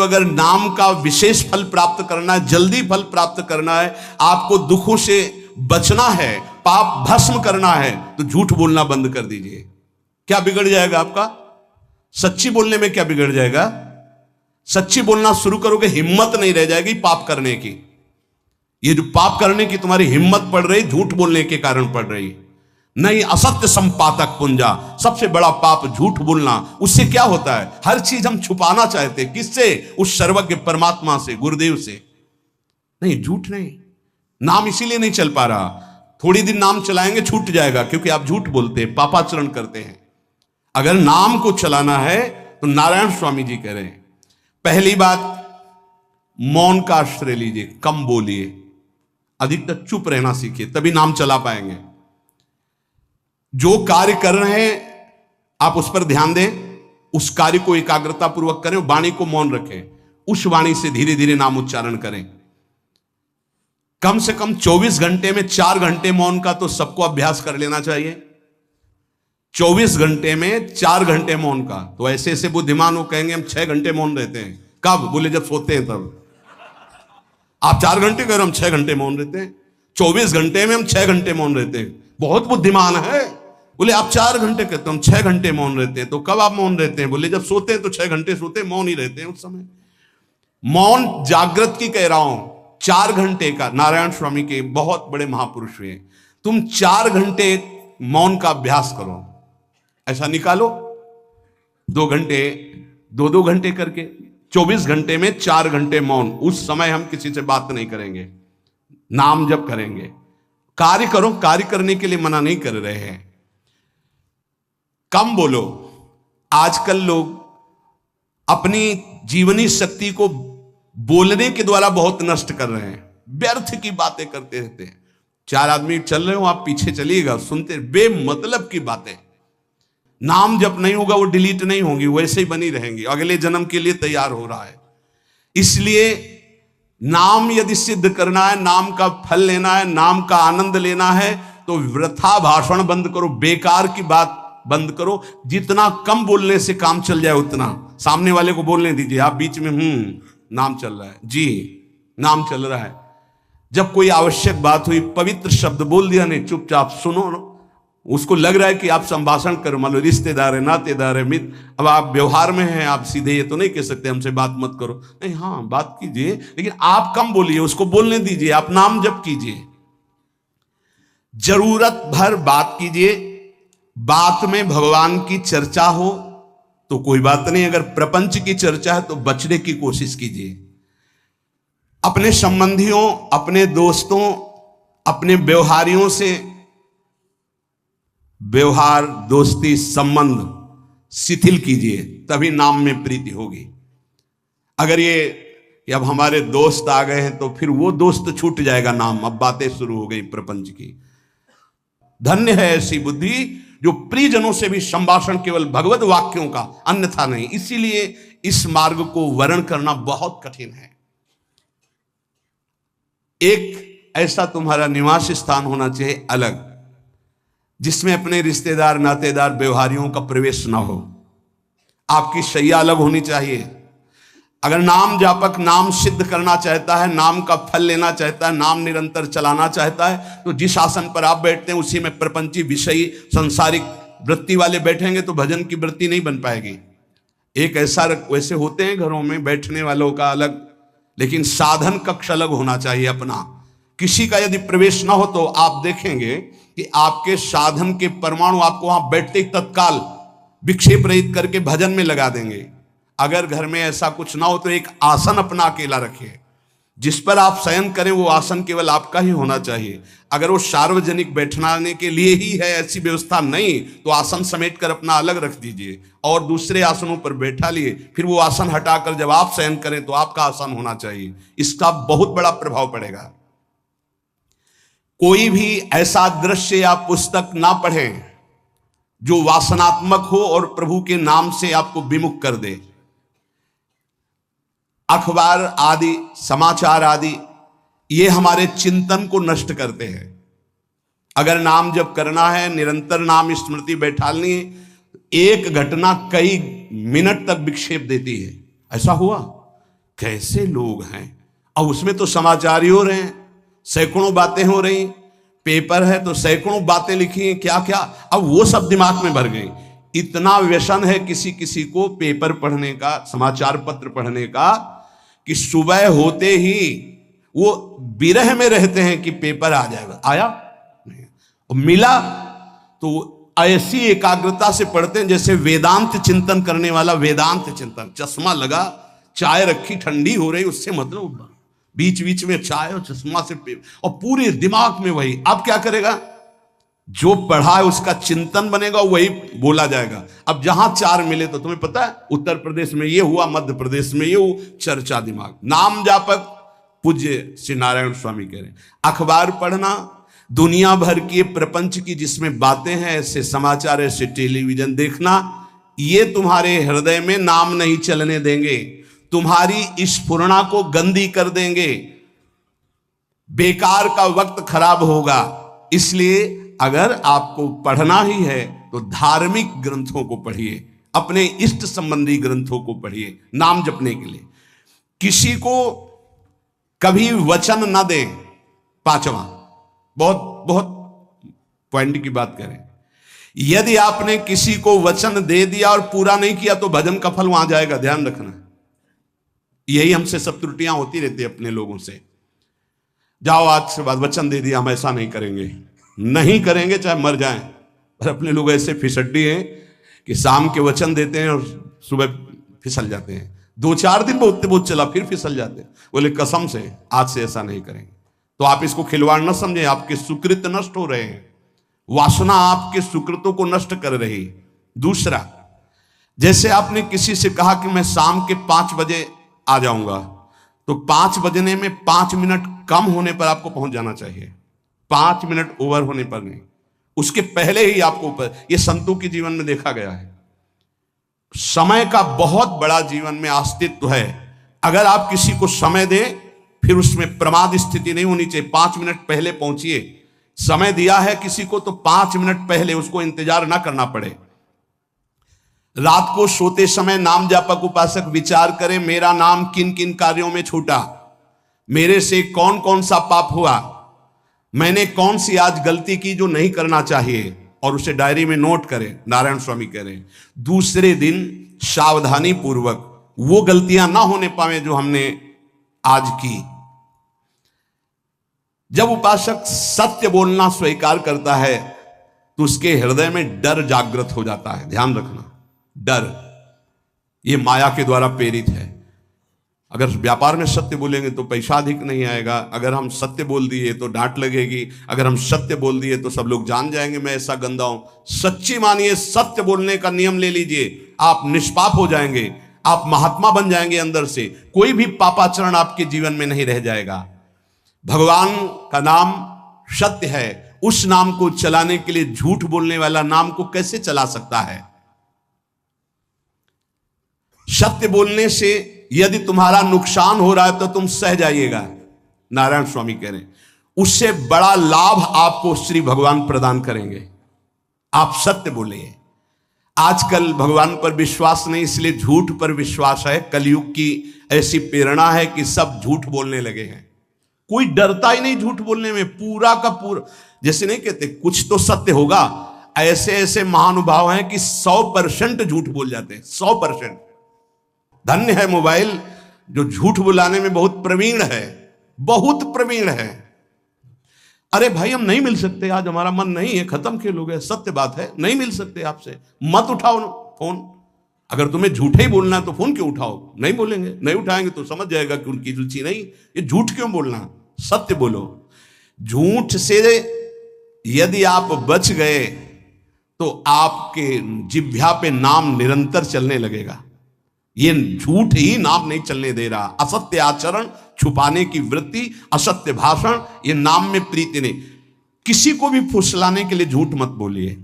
हो, अगर नाम का विशेष फल प्राप्त करना है, जल्दी फल प्राप्त करना है, आपको दुखों से बचना है, पाप भस्म करना है, तो झूठ बोलना बंद कर दीजिए। क्या बिगड़ जाएगा आपका? सच्ची बोलने में क्या बिगड़ जाएगा? सच्ची बोलना शुरू करोगे, हिम्मत नहीं रह जाएगी पाप करने की। ये जो पाप करने की तुम्हारी हिम्मत पड़ रही, झूठ बोलने के कारण पड़ रही। नहीं, असत्य संपातक पुंजा, सबसे बड़ा पाप झूठ बोलना। उससे क्या होता है? हर चीज हम छुपाना चाहते, किससे? उस सर्वज्ञ परमात्मा से, गुरुदेव से। नहीं, झूठ नहीं। नाम इसीलिए नहीं चल पा रहा, थोड़ी दिन नाम चलाएंगे छूट जाएगा, क्योंकि आप झूठ बोलते हैं, पापाचरण करते हैं। अगर नाम को चलाना है तो नारायण स्वामी जी कह रहे हैं, पहली बात मौन का आश्रय लीजिए, कम बोलिए, अधिकतर चुप रहना सीखिए, तभी नाम चला पाएंगे। जो कार्य कर रहे हैं आप उस पर ध्यान दें, उस कार्य को एकाग्रता पूर्वक करें, वाणी को मौन रखें, उस वाणी से धीरे धीरे नाम उच्चारण करें। कम से कम 24 घंटे में 4 घंटे मौन का तो सबको अभ्यास कर लेना चाहिए। 24 घंटे में 4 घंटे मौन का। तो ऐसे ऐसे बुद्धिमान हो कहेंगे हम 6 घंटे मौन रहते हैं। कब? बोले जब सोते हैं तब। आप 4 घंटे कह रहे, हम 6 घंटे मौन रहते हैं। 24 घंटे में हम 6 घंटे मौन रहते हैं। बहुत बुद्धिमान है। बोले आप 4 घंटे कहते, हम 6 घंटे मौन रहते हैं। तो कब आप मौन रहते हैं? बोले जब सोते हैं तो 6 घंटे सोते हैं, मौन ही रहते हैं उस समय। मौन जागृत की कह रहा हूं, 4 घंटे का। नारायण स्वामी के बहुत बड़े महापुरुष हुए, तुम 4 घंटे मौन का अभ्यास करो, ऐसा निकालो 2 घंटे, 2-2 घंटे करके 24 घंटे में 4 घंटे मौन। उस समय हम किसी से बात नहीं करेंगे, नाम जप करेंगे। कार्य करो, कार्य करने के लिए मना नहीं कर रहे हैं। कम बोलो। आजकल लोग अपनी जीवनी शक्ति को बोलने के द्वारा बहुत नष्ट कर रहे हैं, व्यर्थ की बातें करते रहते हैं। 4 आदमी चल रहे हो, आप पीछे चलिएगा, सुनते, बेमतलब की बातें। नाम जब नहीं होगा वो डिलीट नहीं होंगी, वैसे ही बनी रहेंगी, अगले जन्म के लिए तैयार हो रहा है। इसलिए नाम यदि सिद्ध करना है, नाम का फल लेना है, नाम का आनंद लेना है, तो वृथा भाषण बंद करो, बेकार की बात बंद करो। जितना कम बोलने से काम चल जाए उतना। सामने वाले को बोलने दीजिए, आप बीच में नाम चल रहा है जी, नाम चल रहा है। जब कोई आवश्यक बात हुई, पवित्र शब्द बोल दिया, नहीं चुपचाप सुनो। उसको लग रहा है कि आप संभाषण करो, मान लो रिश्तेदार है, नातेदार है, मित्र, अब आप व्यवहार में हैं, आप सीधे ये तो नहीं कह सकते हमसे बात मत करो, नहीं, हाँ बात कीजिए, लेकिन आप कम बोलिए, उसको बोलने दीजिए, आप नाम जप कीजिए, जरूरत भर बात कीजिए। बात में भगवान की चर्चा हो तो कोई बात नहीं, अगर प्रपंच की चर्चा है तो बचने की कोशिश कीजिए। अपने संबंधियों, अपने दोस्तों, अपने व्यवहारियों से व्यवहार, दोस्ती, संबंध शिथिल कीजिए, तभी नाम में प्रीति होगी। अगर ये अब हमारे दोस्त आ गए हैं तो फिर वो दोस्त छूट जाएगा नाम, अब बातें शुरू हो गई प्रपंच की। धन्य है ऐसी बुद्धि जो प्रियजनों से भी संभाषण केवल भगवत वाक्यों का, अन्यथा नहीं। इसीलिए इस मार्ग को वर्ण करना बहुत कठिन है। एक ऐसा तुम्हारा निवास स्थान होना चाहिए अलग, जिसमें अपने रिश्तेदार, नातेदार, व्यवहारियों का प्रवेश ना हो। आपकी शैया अलग होनी चाहिए। अगर नाम जापक नाम सिद्ध करना चाहता है, नाम का फल लेना चाहता है, नाम निरंतर चलाना चाहता है, तो जिस आसन पर आप बैठते हैं उसी में प्रपंची, विषयी, संसारिक वृत्ति वाले बैठेंगे तो भजन की वृत्ति नहीं बन पाएगी। एक ऐसा, वैसे होते हैं घरों में बैठने वालों का अलग, लेकिन साधन कक्ष अलग होना चाहिए अपना। किसी का यदि प्रवेश ना हो तो आप देखेंगे कि आपके साधन के परमाणु आपको वहां बैठते ही तत्काल विक्षेप रहित करके भजन में लगा देंगे। अगर घर में ऐसा कुछ ना हो तो एक आसन अपना अकेला रखिए, जिस पर आप शयन करें वो आसन केवल आपका ही होना चाहिए। अगर वो सार्वजनिक बैठने के लिए ही है, ऐसी व्यवस्था नहीं, तो आसन समेट कर अपना अलग रख दीजिए और दूसरे आसनों पर बैठा लिए, फिर वो आसन हटाकर जब आप शयन करें तो आपका आसन होना चाहिए। इसका बहुत बड़ा प्रभाव पड़ेगा। कोई भी ऐसा दृश्य या पुस्तक ना पढ़ें जो वासनात्मक हो और प्रभु के नाम से आपको विमुख कर दे। अखबार आदि, समाचार आदि, ये हमारे चिंतन को नष्ट करते हैं। अगर नाम जप करना है, निरंतर नाम स्मृति बैठालनी है, एक घटना कई मिनट तक विक्षेप देती है। ऐसा हुआ, कैसे लोग हैं। अब उसमें तो समाचार ही हो रहे हैं, सैकड़ों बातें हो रही, पेपर है तो सैकड़ों बातें लिखी हैं, क्या क्या, अब वो सब दिमाग में भर गई। इतना व्यसन है किसी किसी को पेपर पढ़ने का, समाचार पत्र पढ़ने का, कि सुबह होते ही वो विरह में रहते हैं कि पेपर आ जाएगा, आया नहीं, मिला तो ऐसी एकाग्रता से पढ़ते हैं जैसे वेदांत चिंतन करने वाला वेदांत चिंतन। चश्मा लगा, चाय रखी ठंडी हो रही, उससे मतलब बीच बीच में चाय और चश्मा से और पूरे दिमाग में वही। अब क्या करेगा, जो पढ़ा है उसका चिंतन बनेगा, वही बोला जाएगा। अब जहां चार मिले तो तुम्हें पता है, उत्तर प्रदेश में ये हुआ, मध्य प्रदेश में ये हुआ, चर्चा दिमाग। नाम जापक पूज्य श्री नारायण स्वामी कह रहे हैं, अखबार पढ़ना, दुनिया भर की प्रपंच की जिसमें बातें हैं, ऐसे समाचार, ऐसे टेलीविजन देखना, ये तुम्हारे हृदय में नाम नहीं चलने देंगे, तुम्हारी स्फुरणा को गंदी कर देंगे, बेकार का वक्त खराब होगा। इसलिए अगर आपको पढ़ना ही है तो धार्मिक ग्रंथों को पढ़िए, अपने इष्ट संबंधी ग्रंथों को पढ़िए नाम जपने के लिए। किसी को कभी वचन न दें। पांचवा, बहुत बहुत पॉइंट की बात करें, यदि आपने किसी को वचन दे दिया और पूरा नहीं किया तो भजन का फल वहां जाएगा, ध्यान रखना। यही हमसे सब त्रुटियां होती रहती है अपने लोगों से। जाओ आज से बाद वचन दे दिया, हम ऐसा नहीं करेंगे, नहीं करेंगे चाहे मर जाएं। और अपने लोग ऐसे फिसड्डी हैं कि शाम के वचन देते हैं और सुबह फिसल जाते हैं, 2-4 दिन बहुत बहुत चला फिर फिसल जाते हैं। बोले कसम से आज से ऐसा नहीं करेंगे। तो आप इसको खिलवाड़ न समझें, आपके सुकृत नष्ट हो रहे हैं, वासना आपके सुकृतों को नष्ट कर रही। दूसरा, जैसे आपने किसी से कहा कि मैं शाम के 5 बजे आ जाऊंगा, तो 5 बजने में 5 मिनट कम होने पर आपको पहुंच जाना चाहिए, 5 मिनट ओवर होने पर नहीं, उसके पहले ही आपको ऊपर। यह संतों के जीवन में देखा गया है। समय का बहुत बड़ा जीवन में अस्तित्व है। अगर आप किसी को समय दें, फिर उसमें प्रमाद स्थिति नहीं होनी चाहिए। 5 मिनट पहले पहुंचिए। समय दिया है किसी को तो 5 मिनट पहले, उसको इंतजार ना करना पड़े। रात को सोते समय नाम जापक उपासक विचार करें, मेरा नाम किन किन कार्यों में छूटा, मेरे से कौन कौन सा पाप हुआ, मैंने कौन सी आज गलती की जो नहीं करना चाहिए, और उसे डायरी में नोट करें। नारायण स्वामी कह रहे हैं दूसरे दिन सावधानी पूर्वक वो गलतियां ना होने पावे जो हमने आज की। जब उपासक सत्य बोलना स्वीकार करता है तो उसके हृदय में डर जागृत हो जाता है। ध्यान रखना, डर ये माया के द्वारा प्रेरित है। अगर व्यापार में सत्य बोलेंगे तो पैसा अधिक नहीं आएगा, अगर हम सत्य बोल दिए तो डांट लगेगी, अगर हम सत्य बोल दिए तो सब लोग जान जाएंगे मैं ऐसा गंदा हूं। सच्ची मानिए, सत्य बोलने का नियम ले लीजिए, आप निष्पाप हो जाएंगे, आप महात्मा बन जाएंगे अंदर से, कोई भी पापाचरण आपके जीवन में नहीं रह जाएगा। भगवान का नाम सत्य है, उस नाम को चलाने के लिए झूठ बोलने वाला नाम को कैसे चला सकता है। सत्य बोलने से यदि तुम्हारा नुकसान हो रहा है तो तुम सह जाइएगा। नारायण स्वामी कह रहे हैं उससे बड़ा लाभ आपको श्री भगवान प्रदान करेंगे। आप सत्य बोलिए। आजकल भगवान पर विश्वास नहीं, इसलिए झूठ पर विश्वास है। कलयुग की ऐसी प्रेरणा है कि सब झूठ बोलने लगे हैं, कोई डरता ही नहीं झूठ बोलने में। पूरा का पूरा, जैसे नहीं कहते कुछ तो सत्य होगा, ऐसे ऐसे महानुभाव हैं कि 100% झूठ बोल जाते हैं, 100%। धन्य है मोबाइल जो झूठ बुलाने में बहुत प्रवीण है, बहुत प्रवीण है। अरे भाई हम नहीं मिल सकते, आज हमारा मन नहीं है, खत्म खेल हो गया, सत्य बात है, नहीं मिल सकते आपसे, मत उठाओ फोन। अगर तुम्हें झूठे ही बोलना है तो फोन क्यों उठाओ? नहीं बोलेंगे, नहीं उठाएंगे तो समझ जाएगा कि उनकी रुचि नहीं। ये झूठ क्यों बोलना, सत्य बोलो। झूठ से यदि आप बच गए तो आपके जिह्वा पे नाम निरंतर चलने लगेगा। ये झूठ ही नाम नहीं चलने दे रहा। असत्य आचरण, छुपाने की वृत्ति, असत्य भाषण, ये नाम में प्रीति नहीं। किसी को भी फुसलाने के लिए झूठ मत बोलिए।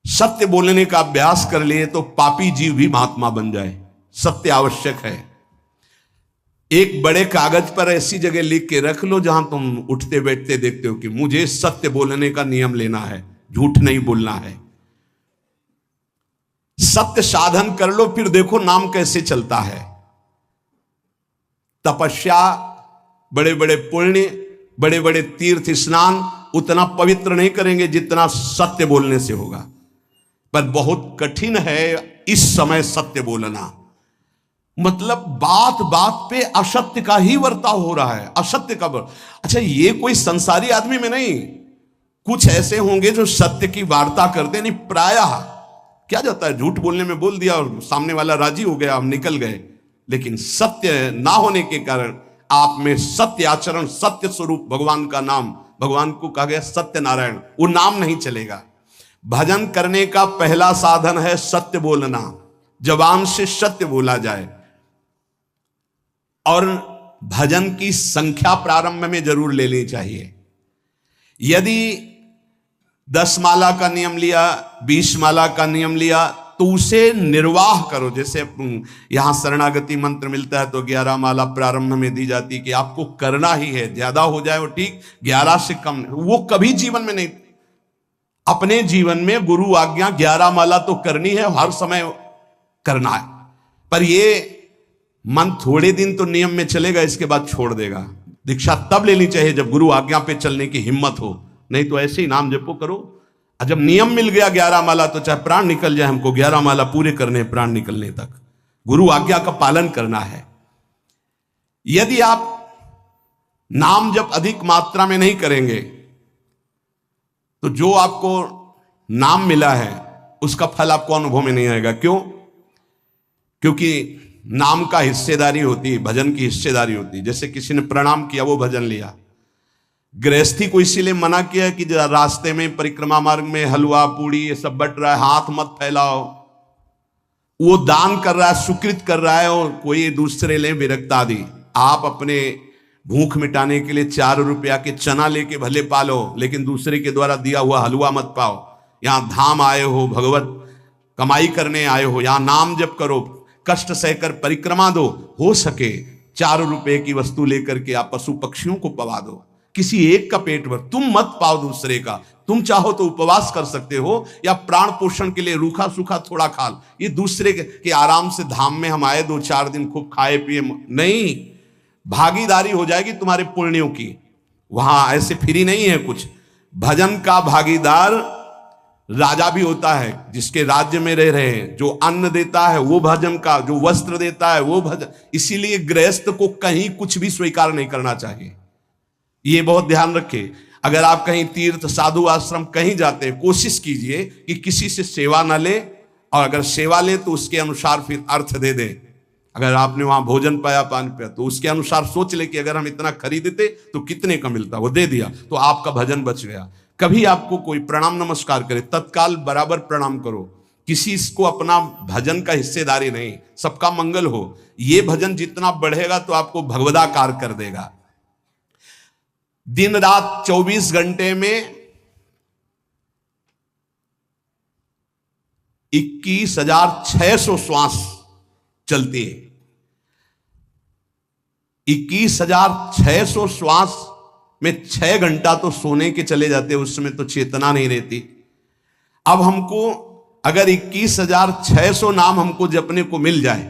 सत्य बोलने का अभ्यास कर लिए तो पापी जीव भी महात्मा बन जाए। सत्य आवश्यक है। एक बड़े कागज पर ऐसी जगह लिख के रख लो जहां तुम उठते बैठते देखते हो कि मुझे सत्य बोलने का नियम लेना है, झूठ नहीं बोलना है। सत्य साधन कर लो, फिर देखो नाम कैसे चलता है। तपस्या, बड़े बड़े पुण्य, बड़े बड़े तीर्थ स्नान उतना पवित्र नहीं करेंगे जितना सत्य बोलने से होगा। पर बहुत कठिन है इस समय सत्य बोलना। मतलब बात बात पे असत्य का ही वर्ताव हो रहा है, असत्य का अच्छा, ये कोई संसारी आदमी में नहीं, कुछ ऐसे होंगे जो सत्य की वार्ता करते नहीं। प्रायः क्या जाता है, झूठ बोलने में बोल दिया और सामने वाला राजी हो गया, हम निकल गए। लेकिन सत्य ना होने के कारण आप में सत्य आचरण, सत्य स्वरूप भगवान का नाम, भगवान को कहा गया सत्य नारायण, वो नाम नहीं चलेगा। भजन करने का पहला साधन है सत्य बोलना, जबान से सत्य बोला जाए। और भजन की संख्या प्रारंभ में जरूर लेनी चाहिए। यदि 10 माला का नियम लिया, 20 माला का नियम लिया, तो उसे निर्वाह करो। जैसे यहां शरणागति मंत्र मिलता है तो 11 माला प्रारंभ में दी जाती है कि आपको करना ही है, ज्यादा हो जाए वो ठीक, 11 से कम वो कभी जीवन में नहीं। अपने जीवन में गुरु आज्ञा 11 माला तो करनी है, हर समय करना है। पर ये मन थोड़े दिन तो नियम में चलेगा, इसके बाद छोड़ देगा। दीक्षा तब लेनी चाहिए जब गुरु आज्ञा पे चलने की हिम्मत हो, नहीं तो ऐसे ही नाम जपो करो। और जब नियम मिल गया 11 माला तो चाहे प्राण निकल जाए, हमको 11 माला पूरे करने, प्राण निकलने तक गुरु आज्ञा का पालन करना है। यदि आप नाम जप अधिक मात्रा में नहीं करेंगे तो जो आपको नाम मिला है उसका फल आपको अनुभव में नहीं आएगा। क्यों? क्योंकि नाम का हिस्सेदारी होती है, भजन की हिस्सेदारी होती है। जैसे किसी ने प्रणाम किया, वो भजन लिया। गृहस्थी को इसीलिए मना किया कि रास्ते में परिक्रमा मार्ग में हलवा पूड़ी ये सब बट रहा है, हाथ मत फैलाओ। वो दान कर रहा है, सुकृत कर रहा है, और कोई दूसरे ले विरक्त आदि। आप अपने भूख मिटाने के लिए 4 रुपया के चना लेके भले पालो, लेकिन दूसरे के द्वारा दिया हुआ हलवा मत पाओ। यहां धाम आए हो, भगवत कमाई करने आए हो, यहां नाम जप करो, कष्ट सहकर परिक्रमा दो। हो सके 4 रुपए की वस्तु लेकर के आप पशु पक्षियों को पवा दो, किसी एक का पेट भर, तुम मत पाओ दूसरे का। तुम चाहो तो उपवास कर सकते हो, या प्राण पोषण के लिए रूखा सूखा थोड़ा खा लो। ये दूसरे के आराम से धाम में हम आए 2-4 दिन खूब खाए पिए नहीं, भागीदारी हो जाएगी तुम्हारे पुण्यों की। वहां ऐसे फ्री नहीं है कुछ। भजन का भागीदार राजा भी होता है, जिसके राज्य में रह रहे हैं। जो अन्न देता है वो भजन का, जो वस्त्र देता है वो भजन। इसीलिए गृहस्थ को कहीं कुछ भी स्वीकार नहीं करना चाहिए, ये बहुत ध्यान रखें। अगर आप कहीं तीर्थ साधु आश्रम कहीं जाते हैं, कोशिश कीजिए कि किसी से सेवा ना ले, और अगर सेवा ले तो उसके अनुसार फिर अर्थ दे दे। अगर आपने वहां भोजन पाया, पान पाया, तो उसके अनुसार सोच ले कि अगर हम इतना खरीदते तो कितने का मिलता, वो दे दिया तो आपका भजन बच गया। कभी आपको कोई प्रणाम नमस्कार करे, तत्काल बराबर प्रणाम करो। किसी को अपना भजन का हिस्सेदारी नहीं, सबका मंगल हो। ये भजन जितना बढ़ेगा तो आपको भगवदाकार कर देगा। दिन रात 24 घंटे में 21,600 श्वास चलती है। 21,600 श्वास में 6 घंटा तो सोने के चले जाते, उसमें तो चेतना नहीं रहती। अब हमको अगर 21,600 नाम हमको जपने को मिल जाए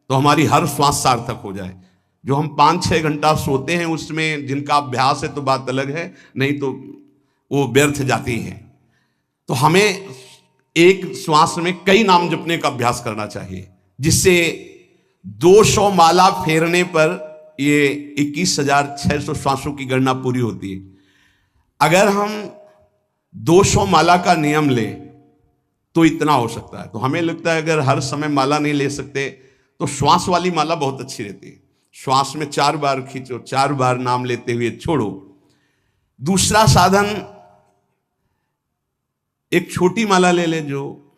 तो हमारी हर श्वास सार्थक हो जाए। जो हम 5-6 घंटा सोते हैं उसमें जिनका अभ्यास है तो बात अलग है, नहीं तो वो व्यर्थ जाती है। तो हमें एक श्वास में कई नाम जपने का अभ्यास करना चाहिए, जिससे 200 माला फेरने पर ये 21,600 श्वासों की गणना पूरी होती है। अगर हम 200 माला का नियम लें तो इतना हो सकता है। तो हमें लगता है अगर हर समय माला नहीं ले सकते तो श्वास वाली माला बहुत अच्छी रहती है। श्वास में 4 बार खींचो, 4 बार नाम लेते हुए छोड़ो। दूसरा साधन, एक छोटी माला ले ले, जो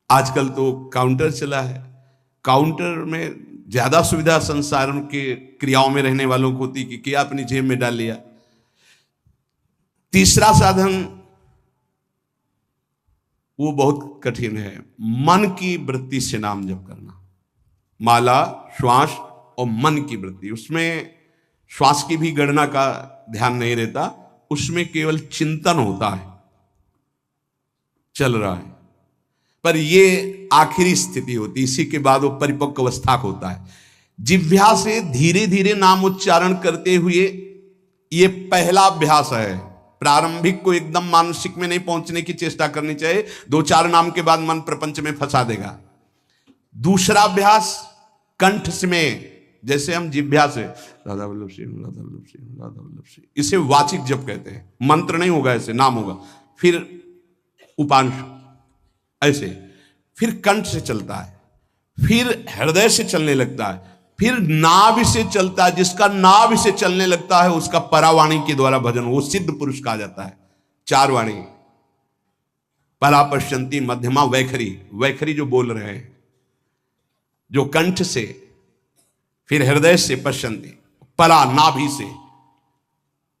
आजकल तो काउंटर चला है। काउंटर में ज्यादा सुविधा संसार के क्रियाओं में रहने वालों को होती कि अपनी जेब में डाल लिया। तीसरा साधन वो बहुत कठिन है, मन की वृत्ति से नाम जप करना। माला, श्वास और मन की वृत्ति, उसमें श्वास की भी गणना का ध्यान नहीं रहता, उसमें केवल चिंतन होता है, चल रहा है। पर ये आखिरी स्थिति होती है, इसी के बाद वो परिपक्व अवस्था होता है। जिह्वा से धीरे धीरे नाम उच्चारण करते हुए, ये पहला अभ्यास है। प्रारंभिक को एकदम मानसिक में नहीं पहुंचने की चेष्टा करनी चाहिए, 2-4 नाम के बाद मन प्रपंच में फंसा देगा। दूसरा अभ्यास कंठ में, जैसे हम जिह्वा से राधा वल्लभ सिंह, राधा वल्लभ सिंह, राधा वल्लभ सिंह, इसे वाचिक जप कहते हैं। मंत्र नहीं होगा, ऐसे नाम होगा, फिर उपांश ऐसे, फिर कंठ से चलता है, फिर हृदय से चलने लगता है, फिर नाभि से चलता है। जिसका नाभि से चलने लगता है उसका परावाणी के द्वारा भजन, वो सिद्ध पुरुष कहा जाता है। 4 वाणी, परा, पश्यंती, मध्यमा, वैखरी। वैखरी जो बोल रहे हैं, जो कंठ से, फिर हृदय से पश्यंती, परा नाभि से,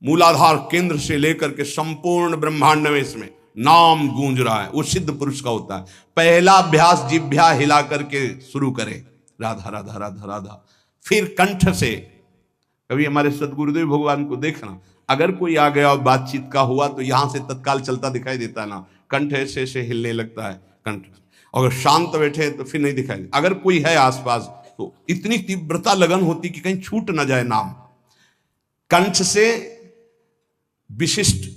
मूलाधार केंद्र से लेकर के संपूर्ण ब्रह्मांड में इसमें नाम गूंज रहा है, वो सिद्ध पुरुष का होता है। पहला अभ्यास जिह्वा हिला करके शुरू करें, राधा राधा राधा राधा। फिर कंठ से, कभी हमारे सदगुरुदेव भगवान को देखना, अगर कोई आ गया और बातचीत का हुआ तो यहां से तत्काल चलता दिखाई देता है ना, कंठ ऐसे ऐसे हिलने लगता है कंठ। अगर शांत बैठे तो फिर नहीं दिखाई, अगर कोई है आसपास तो इतनी तीव्रता लगन होती कि कहीं छूट ना जाए नाम। कंठ से विशिष्ट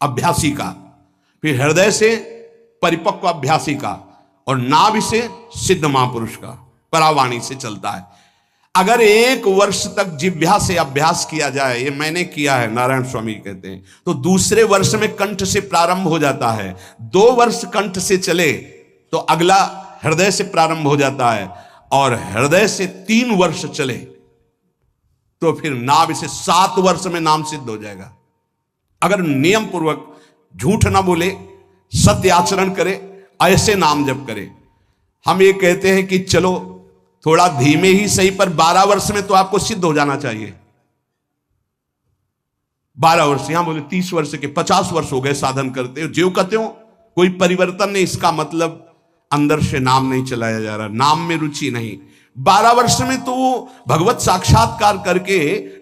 अभ्यासी का, फिर हृदय से परिपक्व अभ्यासी का, और नाभि से सिद्ध महापुरुष का, परावाणी से चलता है। अगर 1 वर्ष तक जिह्वा से अभ्यास किया जाए, ये मैंने किया है, नारायण स्वामी कहते हैं, तो दूसरे वर्ष में कंठ से प्रारंभ हो जाता है। 2 वर्ष कंठ से चले तो अगला हृदय से प्रारंभ हो जाता है, और हृदय से 3 वर्ष चले तो फिर नाभि से 7 वर्ष में नाम सिद्ध हो जाएगा। अगर नियम पूर्वक झूठ ना बोले, सत्य आचरण करे, ऐसे नाम जप करे। हम ये कहते हैं कि चलो थोड़ा धीमे ही सही, पर 12 वर्ष में तो आपको सिद्ध हो जाना चाहिए। 12 वर्ष, यहां बोले 30 वर्ष के 50 वर्ष हो गए साधन करते हो, ज्यों कहते हो कोई परिवर्तन नहीं। इसका मतलब अंदर से नाम नहीं चलाया जा रहा, नाम में रुचि नहीं। 12 वर्ष में तो वो भगवत साक्षात्कार करके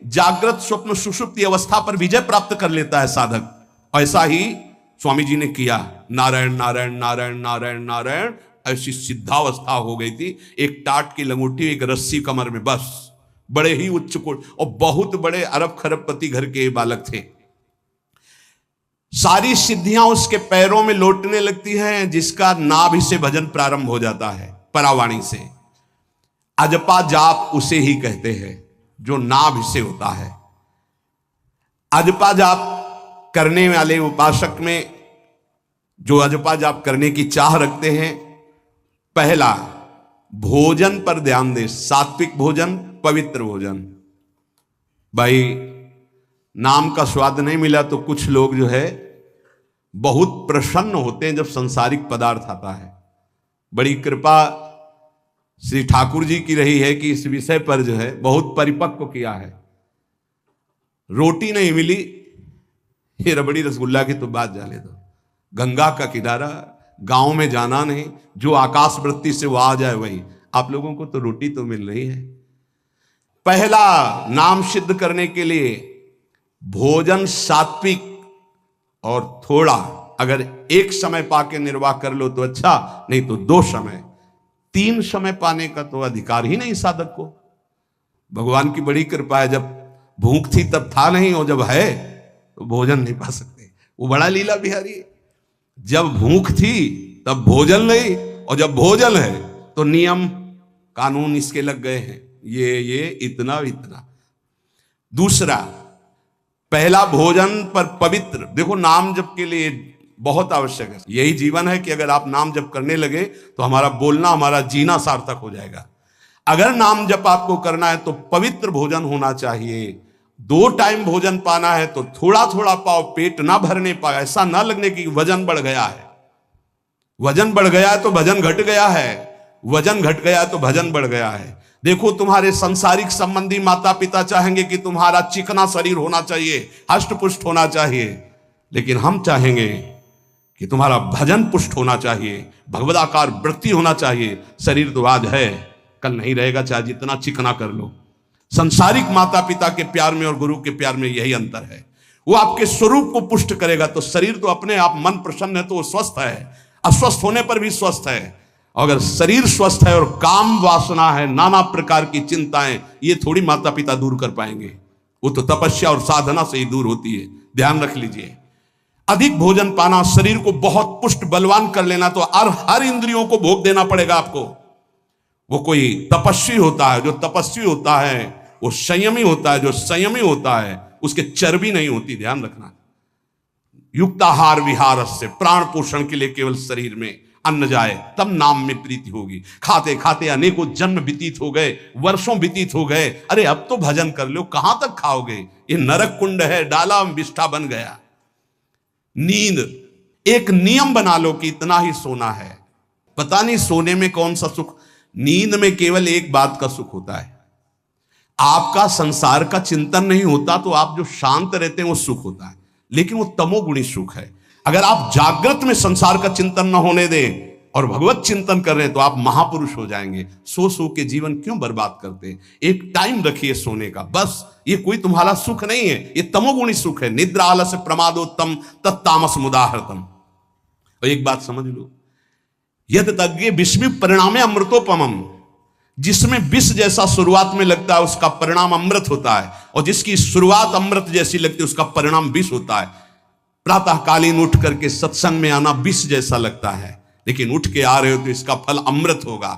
जागृत स्वप्न सुषुप्ति अवस्था पर विजय प्राप्त कर लेता है साधक। ऐसा ही स्वामी जी ने किया, नारायण नारायण नारायण नारायण नारायण, ऐसी सिद्धावस्था हो गई थी। एक टाट की लंगोटी, एक रस्सी कमर में, बस। बड़े ही उच्च कोट, और बहुत बड़े अरब खरबपति घर के बालक थे। सारी सिद्धियां उसके पैरों में लौटने लगती हैं, जिसका नाभि से भजन प्रारंभ हो जाता है, परावाणी से। अजपा जाप उसे ही कहते हैं जो नाभि से होता है। अजपा जाप करने वाले उपासक में जो अजपा जाप करने की चाह रखते हैं, पहला भोजन पर ध्यान दे, सात्विक भोजन, पवित्र भोजन। भाई नाम का स्वाद नहीं मिला तो कुछ लोग जो है बहुत प्रसन्न होते हैं जब सांसारिक पदार्थ आता है। बड़ी कृपा श्री ठाकुर जी की रही है कि इस विषय पर जो है बहुत परिपक्व किया है। रोटी नहीं मिली, ये रबड़ी रसगुल्ला की तो बात जाने दो। गंगा का किनारा, गांव में जाना नहीं, जो आकाश वृत्ति से वो आ जाए वही। आप लोगों को तो रोटी तो मिल रही है। पहला नाम सिद्ध करने के लिए भोजन सात्विक और थोड़ा, अगर एक समय पाके निर्वाह कर लो तो अच्छा, नहीं तो 2 समय। 3 समय पाने का तो अधिकार ही नहीं साधक को। भगवान की बड़ी कृपा है, जब भूख थी तब था नहीं, और जब है तो भोजन नहीं पा सकते। वो बड़ा लीला बिहारी है। जब भूख थी तब भोजन नहीं, और जब भोजन है तो नियम कानून इसके लग गए हैं, ये इतना इतना। दूसरा, पहला भोजन पर पवित्र। देखो नाम जप के लिए बहुत आवश्यक है, यही जीवन है कि अगर आप नाम जप करने लगे तो हमारा बोलना, हमारा जीना सार्थक हो जाएगा। अगर नाम जप आपको करना है तो पवित्र भोजन होना चाहिए। 2 टाइम भोजन पाना है तो थोड़ा थोड़ा पाओ, पेट ना भरने पाए, ऐसा ना लगने की वजन बढ़ गया है। वजन बढ़ गया है तो भजन घट गया है, वजन घट गया है तो भजन बढ़ गया है। देखो तुम्हारे संसारिक संबंधी माता पिता चाहेंगे कि तुम्हारा चिकना शरीर होना चाहिए, हष्ट पुष्ट होना चाहिए, लेकिन हम चाहेंगे कि तुम्हारा भजन पुष्ट होना चाहिए, भगवदाकार वृत्ति होना चाहिए। शरीर तो आज है, कल नहीं रहेगा, चाहे जितना चिकना कर लो। संसारिक माता पिता के प्यार में और गुरु के प्यार में यही अंतर है। वो आपके स्वरूप को पुष्ट करेगा तो शरीर तो अपने आप, मन प्रसन्न है तो वो स्वस्थ है, अस्वस्थ होने पर भी स्वस्थ है। अगर शरीर स्वस्थ है और काम वासना है, नाना प्रकार की चिंताएं, ये थोड़ी माता पिता दूर कर पाएंगे। वो तो तपस्या और साधना से ही दूर होती है, ध्यान रख लीजिए। अधिक भोजन पाना, शरीर को बहुत पुष्ट बलवान कर लेना, तो हर इंद्रियों को भोग देना पड़ेगा आपको। वो कोई तपस्वी होता है, जो तपस्वी होता है वो संयमी होता है, जो संयमी होता है उसके चर्बी नहीं होती, ध्यान रखना। युक्ताहार विहार से, प्राण पोषण के लिए केवल शरीर में अन्न जाए तब नाम में प्रीति होगी। खाते खाते अनेकों जन्म व्यतीत हो गए, वर्षों व्यतीत हो गए, अरे अब तो भजन कर लो, कहां तक खाओगे, ये नरक कुंड है, डाला विष्ठा बन गया। नींद, एक नियम बना लो कि इतना ही सोना है। पता नहीं सोने में कौन सा सुख, नींद में केवल एक बात का सुख होता है, आपका संसार का चिंतन नहीं होता, तो आप जो शांत रहते हैं वो सुख होता है, लेकिन वो तमोगुणी सुख है। अगर आप जागृत में संसार का चिंतन न होने दें और भगवत चिंतन कर रहे हैं तो आप महापुरुष हो जाएंगे। सो सो के जीवन क्यों बर्बाद करते हैं? एक टाइम रखिए सोने का, बस। ये कोई तुम्हारा सुख नहीं है, ये तमोगुणी सुख है। निद्रा आलस्य प्रमादोत्तम तत्तामस मुदाहृतम। और एक बात समझ लो, यद तज्ञे विस्मि परिणामे अमृतोपमम, जिसमें विष जैसा शुरुआत में लगता है उसका परिणाम अमृत होता है, और जिसकी शुरुआत अमृत जैसी लगती है उसका परिणाम विष होता है। प्रातःकालीन उठ करके सत्संग में आना विष जैसा लगता है, लेकिन उठ के आ रहे हो तो इसका फल अमृत होगा।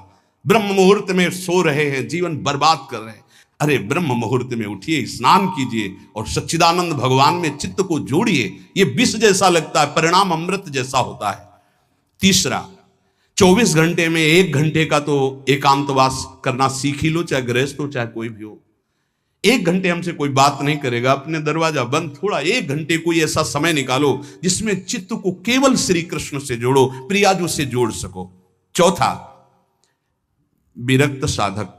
ब्रह्म मुहूर्त में सो रहे हैं, जीवन बर्बाद कर रहे हैं, अरे ब्रह्म मुहूर्त में उठिए, स्नान कीजिए और सच्चिदानंद भगवान में चित्त को जोड़िए। ये विष जैसा लगता है, परिणाम अमृत जैसा होता है। तीसरा, 24 घंटे में 1 घंटे का तो एकांतवास करना सीख ही लो, चाहे गृहस्थ हो चाहे कोई भी हो। 1 घंटे हमसे कोई बात नहीं करेगा, अपने दरवाजा बंद, थोड़ा 1 घंटे कोई ऐसा समय निकालो जिसमें चित्त को केवल श्री कृष्ण से जोड़ो, प्रियाजू से जोड़ सको। चौथा, विरक्त साधक,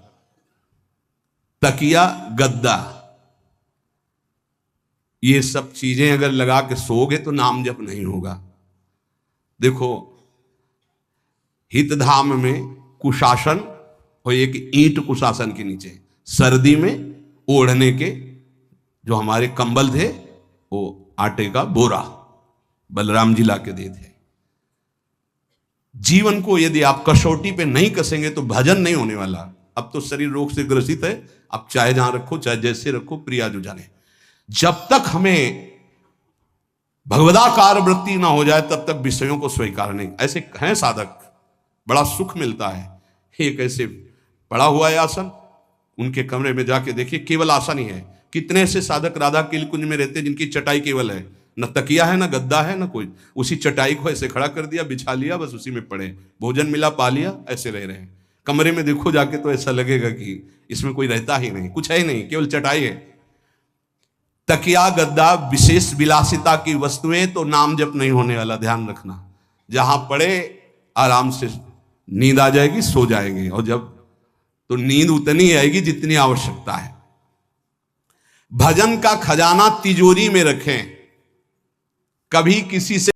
तकिया गद्दा, ये सब चीजें अगर लगा के सोओगे तो नाम जप नहीं होगा। देखो, हितधाम में कुशासन और एक ईंट कुशासन के नीचे, सर्दी में ओढ़ने के जो हमारे कंबल थे वो आटे का बोरा बलराम जी ला के दे थे। जीवन को यदि आप कसौटी पे नहीं कसेंगे तो भजन नहीं होने वाला। अब तो शरीर रोग से ग्रसित है, आप चाहे जहां रखो चाहे जैसे रखो, प्रिया जो जाने। जब तक हमें भगवदाकार वृत्ति ना हो जाए तब तक विषयों को स्वीकार नहीं। ऐसे हैं साधक, बड़ा सुख मिलता है। एक ऐसे पड़ा हुआ है आसन, उनके कमरे में जाके देखिए, केवल आसन ही है। कितने ऐसे साधक राधा के कुंज में रहते हैं जिनकी चटाई केवल है, न तकिया है, न गद्दा है, न कोई। उसी चटाई को ऐसे खड़ा कर दिया, बिछा लिया, बस उसी में पड़े, भोजन मिला पा लिया, ऐसे रह रहे हैं। कमरे में देखो जाके तो ऐसा लगेगा कि इसमें कोई रहता ही नहीं, कुछ है ही नहीं, केवल चटाई है। तकिया गद्दा विशेष विलासिता की वस्तुएं, तो नाम जप नहीं होने वाला, ध्यान रखना। जहां पड़े आराम से नींद आ जाएगी, सो जाएंगे, और जब तो नींद उतनी आएगी जितनी आवश्यकता है। भजन का खजाना तिजोरी में रखें, कभी किसी से